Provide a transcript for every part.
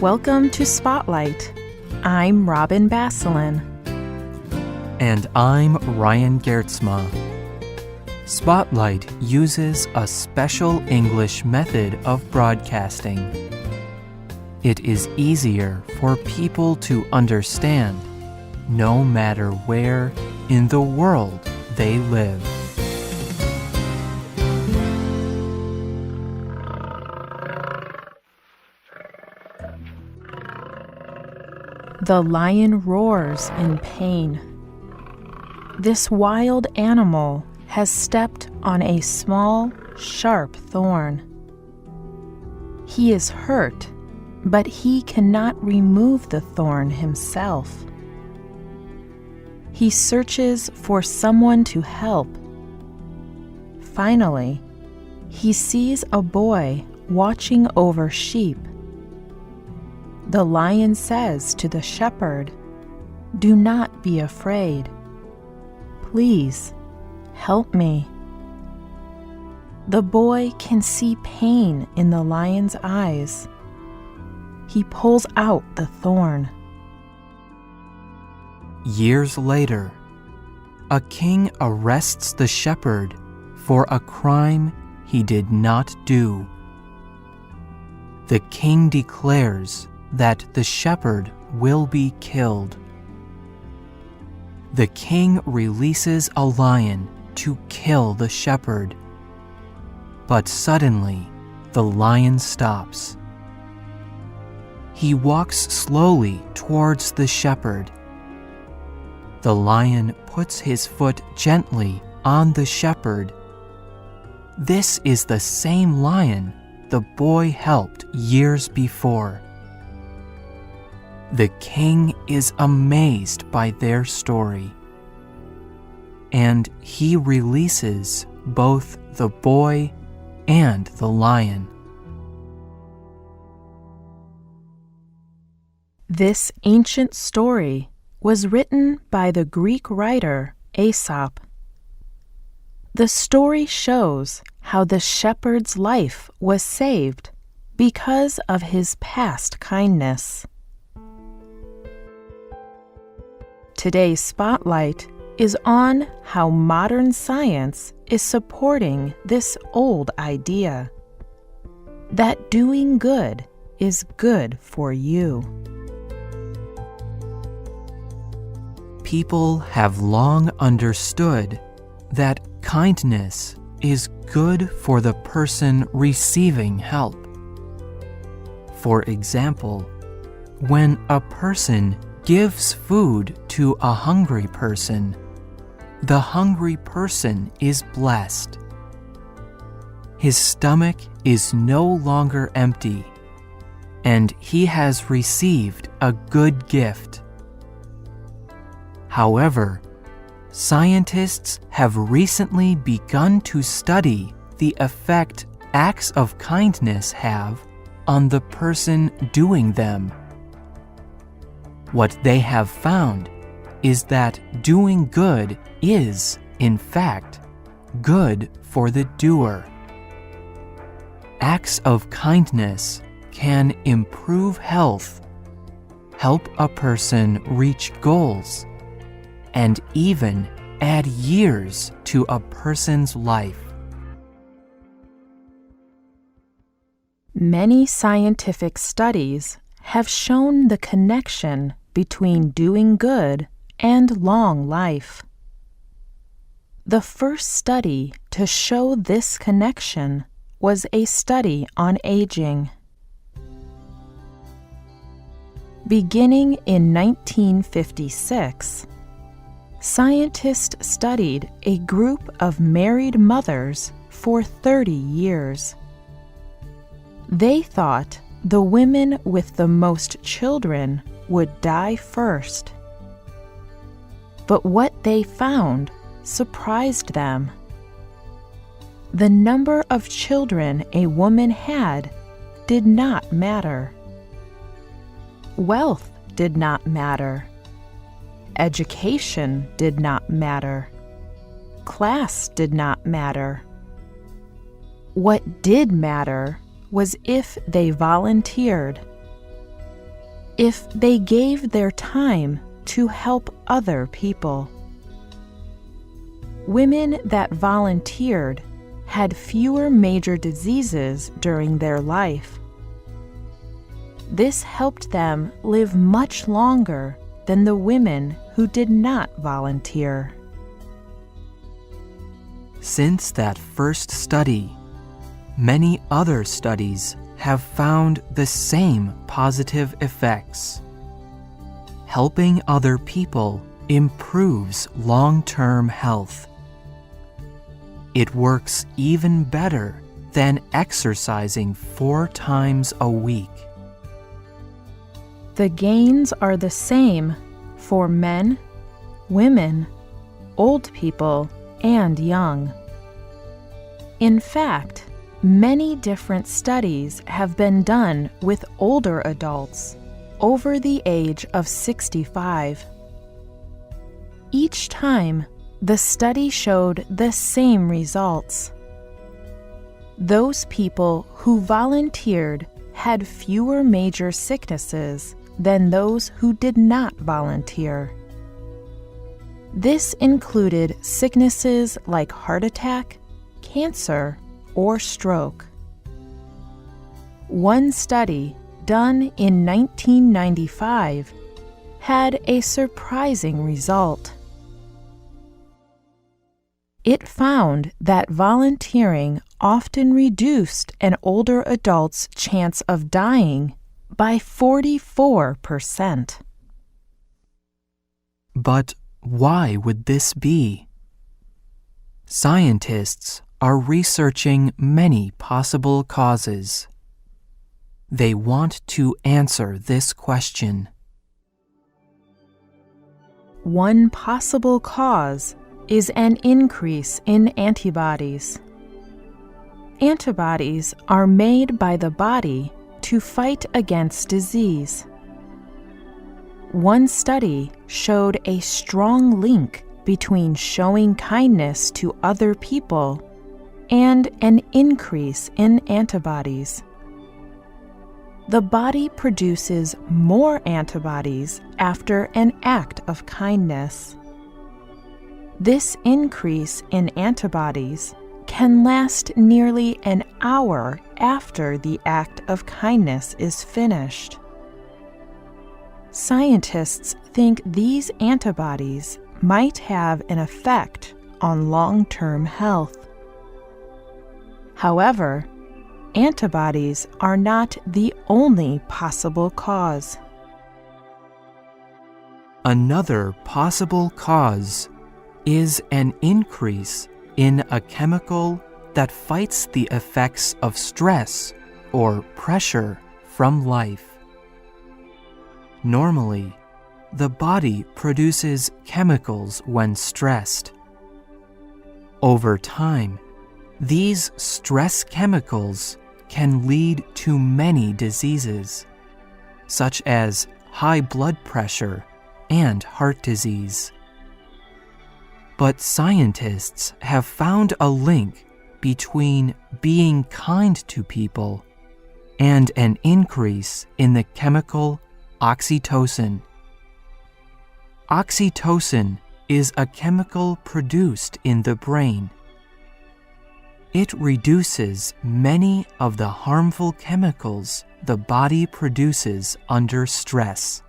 Welcome to Spotlight. I'm Robin Basselin. And I'm Ryan Gertzma. Spotlight uses a special English method of broadcasting. It is easier for people to understand, no matter where in the world they live. The lion roars in pain. This wild animal has stepped on a small, sharp thorn. He is hurt, but he cannot remove the thorn himself. He searches for someone to help. Finally, he sees a boy watching over sheep. The lion says to the shepherd, "Do not be afraid. Please, help me." The boy can see pain in the lion's eyes. He pulls out the thorn. Years later, a king arrests the shepherd for a crime he did not do. The king declares that the shepherd will be killed. The king releases a lion to kill the shepherd. But suddenly, the lion stops. He walks slowly towards the shepherd. The lion puts his foot gently on the shepherd. This is the same lion the boy helped years before. The king is amazed by their story, and he releases both the boy and the lion. This ancient story was written by the Greek writer Aesop. The story shows how the shepherd's life was saved because of his past kindness. Today's spotlight is on how modern science is supporting this old idea that doing good is good for you. People have long understood that kindness is good for the person receiving help. For example, when a person gives food to a hungry person, the hungry person is blessed. His stomach is no longer empty, and he has received a good gift. However, scientists have recently begun to study the effect acts of kindness have on the person doing them. What they have found is that doing good is, in fact, good for the doer. Acts of kindness can improve health, help a person reach goals, and even add years to a person's life. Many scientific studies have shown the connection between doing good and long life. The first study to show this connection was a study on aging. Beginning in 1956, scientists studied a group of married mothers for 30 years. They thought the women with the most children would die first. But what they found surprised them. The number of children a woman had did not matter. Wealth did not matter. Education did not matter. Class did not matter. What did matter was if they volunteered. if they gave their time to help other people. Women that volunteered had fewer major diseases during their life. This helped them live much longer than the women who did not volunteer. Since that first study, many other studies have found the same positive effects. Helping other people improves long-term health. It works even better than exercising 4 times a week. The gains are the same for men, women, old people, and young. In fact, many different studies have been done with older adults over the age of 65. Each time, the study showed the same results. Those people who volunteered had fewer major sicknesses than those who did not volunteer. This included sicknesses like heart attack, cancer, or stroke. One study done in 1995 had a surprising result. It found that volunteering often reduced an older adult's chance of dying by 44%. But why would this be? Scientists are researching many possible causes. They want to answer this question. One possible cause is an increase in antibodies. Antibodies are made by the body to fight against disease. One study showed a strong link between showing kindness to other people and an increase in antibodies. The body produces more antibodies after an act of kindness. This increase in antibodies can last nearly an hour after the act of kindness is finished. Scientists think these antibodies might have an effect on long-term health. However, antibodies are not the only possible cause. Another possible cause is an increase in a chemical that fights the effects of stress or pressure from life. Normally, the body produces chemicals when stressed. Over time, these stress chemicals can lead to many diseases, such as high blood pressure and heart disease. But scientists have found a link between being kind to people and an increase in the chemical oxytocin. Oxytocin is a chemical produced in the brain. It reduces many of the harmful chemicals the body produces under stress.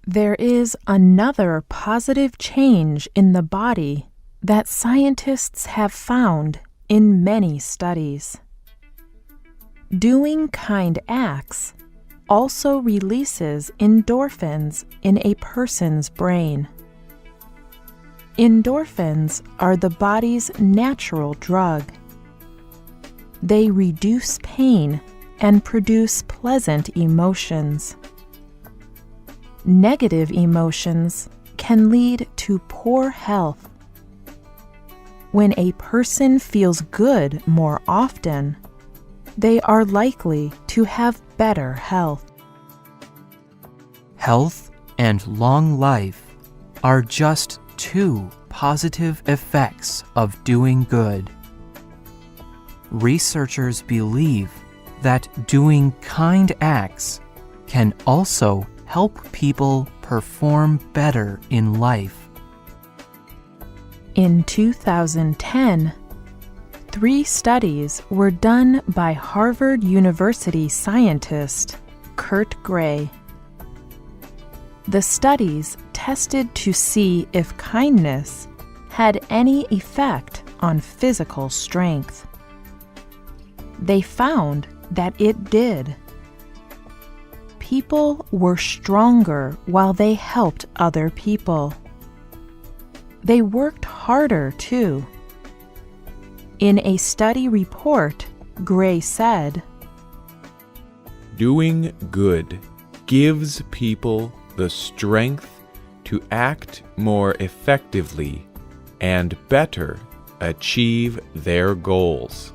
There is another positive change in the body that scientists have found in many studies. Doing kind acts also releases endorphins in a person's brain. Endorphins are the body's natural drug. They reduce pain and produce pleasant emotions. Negative emotions can lead to poor health. When a person feels good more often, they are likely to have better health. Health and long life are just 2 positive effects of doing good. Researchers believe that doing kind acts can also help people perform better in life. In 2010, 3 studies were done by Harvard University scientist Kurt Gray. The studies tested to see if kindness had any effect on physical strength. They found that it did. People were stronger while they helped other people. They worked harder, too. In a study report, Gray said, "Doing good gives people the strength to act more effectively and better achieve their goals."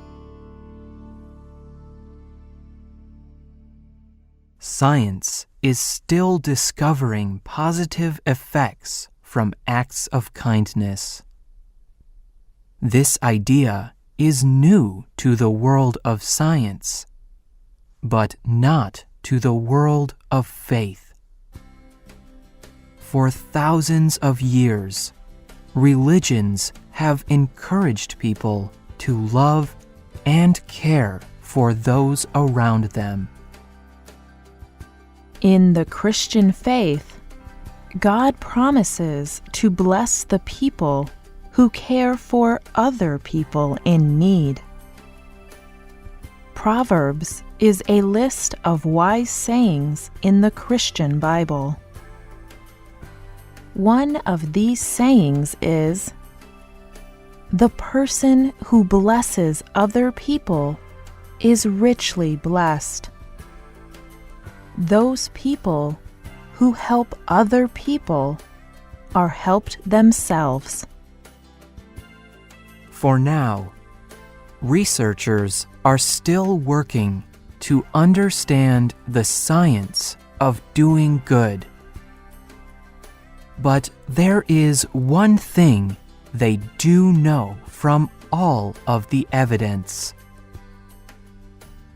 Science is still discovering positive effects from acts of kindness. This idea is new to the world of science, but not to the world of faith. For thousands of years, religions have encouraged people to love and care for those around them. In the Christian faith, God promises to bless the people who care for other people in need. Proverbs is a list of wise sayings in the Christian Bible. One of these sayings is, "The person who blesses other people is richly blessed." Those people who help other people are helped themselves. For now, researchers are still working to understand the science of doing good. But there is one thing they do know from all of the evidence.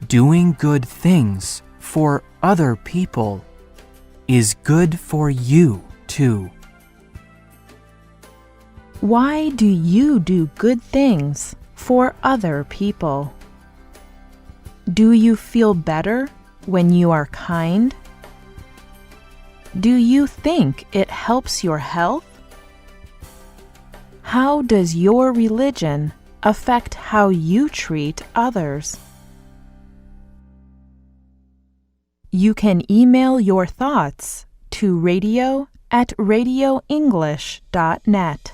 Doing good things for other people is good for you too. Why do you do good things for other people? Do you feel better when you are kind? Do you think it helps your health? How does your religion affect how you treat others? You can email your thoughts to radio@radioenglish.net.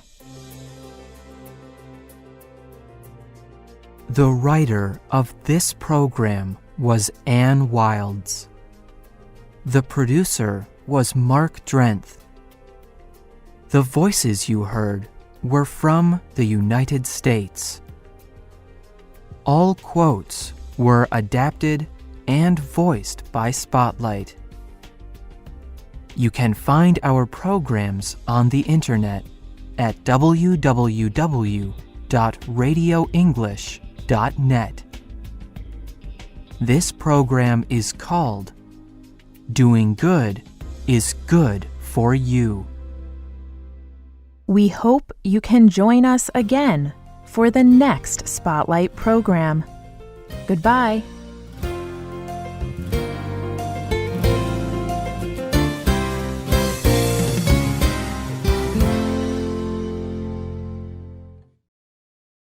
The writer of this program was Ann Wilds. The producer was Mark Drenth. The voices you heard were from the United States. All quotes were adapted and voiced by Spotlight. You can find our programs on the internet at www.radioenglish.net. This program is called Doing Good is Good for You. We hope you can join us again for the next Spotlight program. Goodbye.